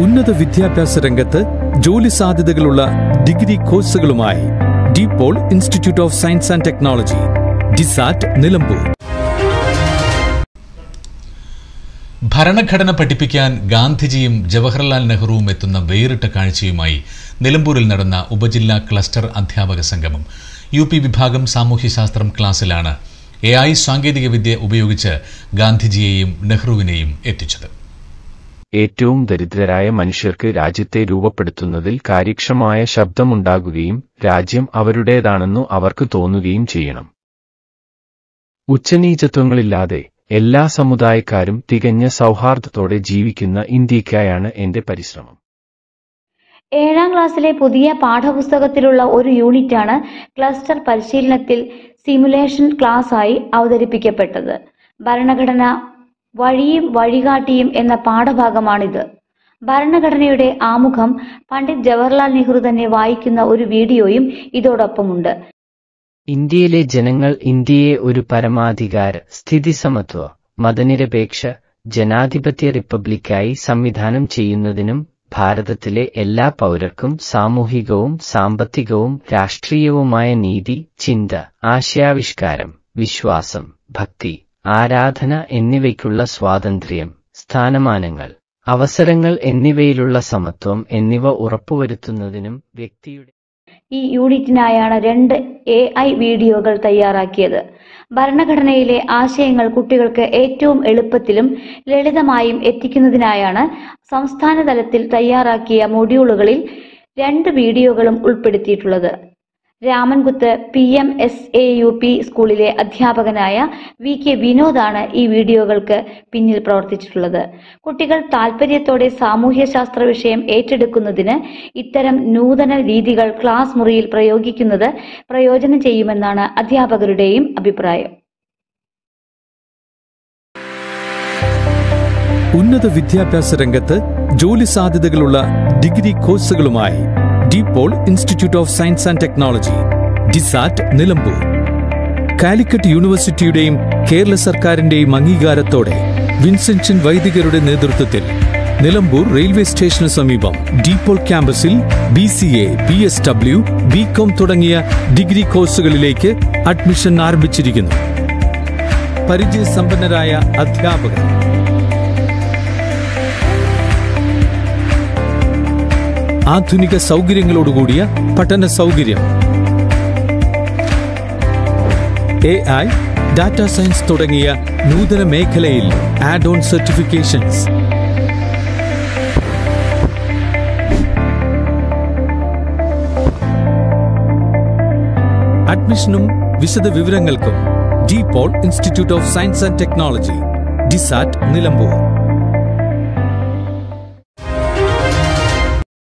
ഉന്നത വിദ്യാഭ്യാസ രംഗത്ത് ജോലി സാധ്യതകളുള്ള ഡിഗ്രി കോഴ്സുകളുമായി DePaul institute of science and technology, DISAT, Nilambur. ഭരണഘടന പഠിപ്പിക്കാൻ ഗാന്ധിജിയും ജവഹർലാൽ നെഹ്റുവും എത്തുന്ന വേറിട്ട കാഴ്ചയുമായി നിലമ്പൂരിൽ നടന്ന ഉപജില്ലാ ക്ലസ്റ്റർ അധ്യാപക സംഗമം. UP വിഭാഗം സാമൂഹ്യശാസ്ത്രം ക്ലാസ്സിലാണ് AI സാങ്കേതികവിദ്യ ഉപയോഗിച്ച് ഗാന്ധിജിയെയും നെഹ്റുവിനെയും എത്തിച്ചത്. ഏറ്റവും ദരിദ്രരായ മനുഷ്യർക്ക് രാജ്യത്തെ രൂപപ്പെടുത്തുന്നതിൽ കാര്യക്ഷമമായ ശബ്ദമുണ്ടാകുകയും രാജ്യം അവരുടേതാണെന്നു അവർക്ക് തോന്നുകയും ചെയ്യണം. ഉച്ചനീചത്വങ്ങളില്ലാതെ എല്ലാ സമുദായക്കാരും തികഞ്ഞ സൗഹാർദ്ദത്തോടെ ജീവിക്കുന്ന ഇന്ത്യയ്ക്കായാണ് എന്റെ പരിശ്രമം. 7ാം ക്ലാസ്സിലെ പുതിയ പാഠപുസ്തകത്തിലുള്ള ഒരു യൂണിറ്റാണ് ക്ലസ്റ്റർ പരിശീലനത്തിൽ സിമുലേഷൻ ക്ലാസ്സായി അവതരിപ്പിക്കപ്പെട്ടത്. ഭരണഘടന വഴിയും വഴികാട്ടിയും എന്ന പാഠഭാഗമാണിത്. ഭരണഘടനയുടെ ആമുഖം പണ്ഡിറ്റ് ജവഹർലാൽ നെഹ്റു തന്നെ വായിക്കുന്ന ഒരു വീഡിയോയും ഇതോടൊപ്പമുണ്ട്. ഇന്ത്യയിലെ ജനങ്ങൾ ഇന്ത്യയെ ഒരു പരമാധികാര, സ്ഥിതിസമത്വ, മതനിരപേക്ഷ, ജനാധിപത്യ റിപ്പബ്ലിക്കായി സംവിധാനം ചെയ്യുന്നതിനും ഭാരതത്തിലെ എല്ലാ പൗരർക്കും സാമൂഹികവും സാമ്പത്തികവും രാഷ്ട്രീയവുമായ നീതി, ചിന്ത, ആശയാവിഷ്കാരം, വിശ്വാസം, ഭക്തി, ആരാധന എന്നിവയ്ക്കുള്ള സ്വാതന്ത്ര്യം, സ്ഥാനമാനങ്ങൾ, അവസരങ്ങൾ എന്നിവയിലുള്ള സമത്വം എന്നിവ ഉറപ്പുവരുത്തുന്നതിനും വ്യക്തിയുടെ ഈ യൂണിറ്റിനായാണ് 2 AI വീഡിയോകൾ തയ്യാറാക്കിയത്. ഭരണഘടനയിലെ ആശയങ്ങൾ കുട്ടികൾക്ക് ഏറ്റവും എളുപ്പത്തിലും ലളിതമായും എത്തിക്കുന്നതിനായാണ് സംസ്ഥാന തലത്തിൽ തയ്യാറാക്കിയ മൊഡ്യൂളുകളിൽ 2 വീഡിയോകളും ഉൾപ്പെടുത്തിയിട്ടുള്ളത്. രാമൻകുത്ത് PMSAUP സ്കൂളിലെ അധ്യാപകനായ VK വിനോദാണ് ഈ വീഡിയോകൾക്ക് പിന്നിൽ പ്രവർത്തിച്ചിട്ടുള്ളത്. കുട്ടികൾ താൽപര്യത്തോടെ സാമൂഹ്യശാസ്ത്ര വിഷയം ഏറ്റെടുക്കുന്നതിന് ഇത്തരം നൂതന രീതികൾ ക്ലാസ് മുറിയിൽ പ്രയോഗിക്കുന്നത് പ്രയോജനം ചെയ്യുമെന്നാണ് അധ്യാപകരുടെയും അഭിപ്രായം. ഉന്നത വിദ്യാഭ്യാസ രംഗത്ത് ജോലി സാധ്യതകളുള്ള ഡിഗ്രി കോഴ്സുകളുമായി DePaul institute of science and technology, DISAT, Nilambur. Calicut യൂണിവേഴ്സിറ്റിയുടെയും കേരള സർക്കാരിന്റെയും അംഗീകാരത്തോടെ വിൻസെൻഷൻ വൈദികരുടെ നേതൃത്വത്തിൽ നിലമ്പൂർ റെയിൽവേ സ്റ്റേഷന് സമീപം ഡിപോൾ ക്യാമ്പസിൽ BCA, BSW, BCom തുടങ്ങിയ ഡിഗ്രി കോഴ്സുകളിലേക്ക് അഡ്മിഷൻ ആരംഭിച്ചിരിക്കുന്നു. പരിചയസമ്പന്നരായ അധ്യാപകർ, ആധുനിക സൗകര്യങ്ങളോടുകൂടിയ പഠന സൗകര്യം, AI, ഡാറ്റാ സയൻസ് തുടങ്ങിയ നൂതന മേഖലയിൽ ആഡ് ഓൺ സർട്ടിഫിക്കേഷൻസ്. അഡ്മിഷനും വിശദ വിവരങ്ങൾക്കും DePaul institute of science and technology, DISAT, Nilambur.